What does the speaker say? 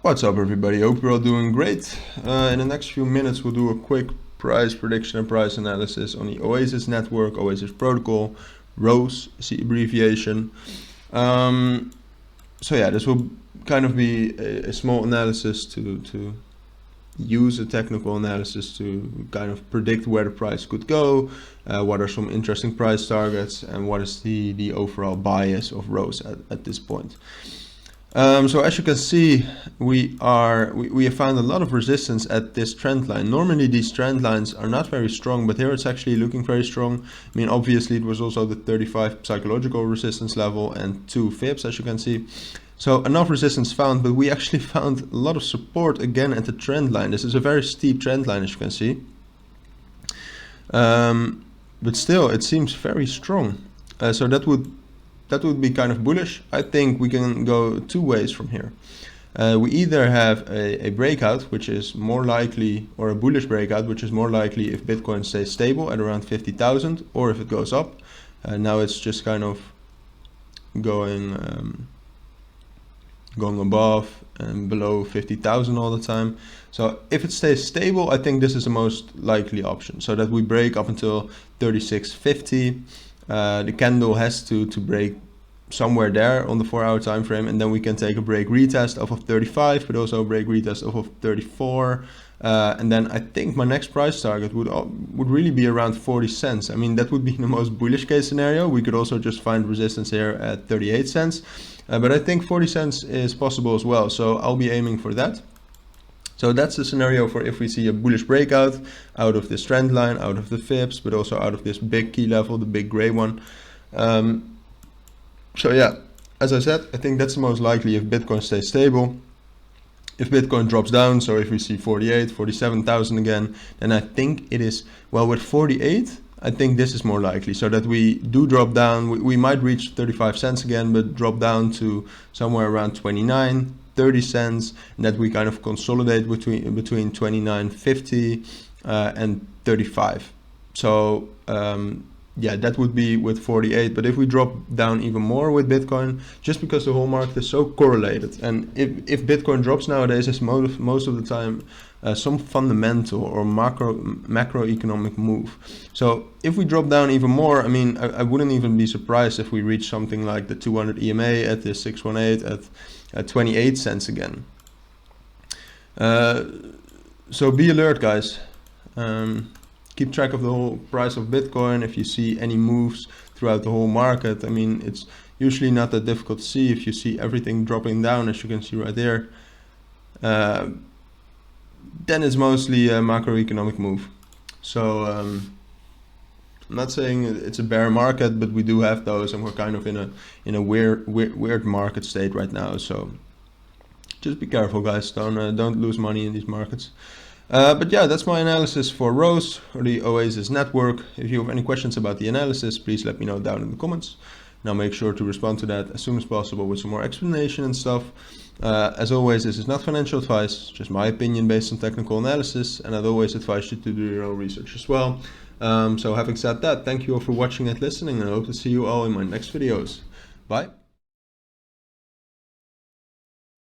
What's up, everybody? Hope you're all doing great. In the next few minutes we'll do a quick price prediction and price analysis on the Oasis Network, Oasis Protocol, ROSE is the abbreviation. So yeah, this will kind of be a small analysis to use a technical analysis to kind of predict where the price could go, what are some interesting price targets, and what is the overall bias of ROSE at this point. So as you can see, we have found a lot of resistance at this trend line. Normally these trend lines are not very strong, but here it's actually looking very strong. I mean, obviously it was also the 35 psychological resistance level and 2 Fips, as you can see. So enough resistance found, but we actually found a lot of support again at the trend line. This is a very steep trend line, as you can see. But still, it seems very strong. So that would be kind of bullish. I think we can go two ways from here. We either have a breakout, which is more likely, or a bullish breakout, which is more likely if Bitcoin stays stable at around 50,000, or if it goes up. Now it's just kind of going above and below 50,000 all the time. So if it stays stable, I think this is the most likely option. So that we break up until 3650. The candle has to break somewhere there on the 4-hour time frame, and then we can take a break retest off of 35, but also a break retest off of 34. And then I think my next price target would really be around 40 cents. I mean, that would be the most bullish case scenario. We could also just find resistance here at 38 cents. But I think 40 cents is possible as well. So I'll be aiming for that. So that's the scenario for if we see a bullish breakout out of this trend line, out of the Fips, but also out of this big key level, the big gray one. So yeah, as I said, I think that's the most likely if Bitcoin stays stable. If Bitcoin drops down, so if we see 48, 47,000 again, then I think it is, well, with 48, I think this is more likely, so that we do drop down. We might reach 35 cents again, but drop down to somewhere around 29, 30 cents, and that we kind of consolidate between 29.50 and 35. So yeah, that would be with 48. But if we drop down even more with Bitcoin, just because the whole market is so correlated, and if Bitcoin drops nowadays, it's most of the time some fundamental or macroeconomic move. So if we drop down even more, I mean, I wouldn't even be surprised if we reach something like the 200 EMA at the 618 at 28 cents again. So be alert, guys. Keep track of the whole price of Bitcoin. If you see any moves throughout the whole market, I mean, it's usually not that difficult to see. If you see everything dropping down, as you can see right there, then it's mostly a macroeconomic move. So I'm not saying it's a bear market, but we do have those, and we're kind of in a weird market state right now. So just be careful, guys. Don't lose money in these markets. But yeah, that's my analysis for ROSE, or the Oasis Network. If you have any questions about the analysis, please let me know down in the comments. And I'll make sure to respond to that as soon as possible with some more explanation and stuff. As always, this is not financial advice, just my opinion based on technical analysis, and I'd always advise you to do your own research as well. So having said that, thank you all for watching and listening, and I hope to see you all in my next videos. Bye.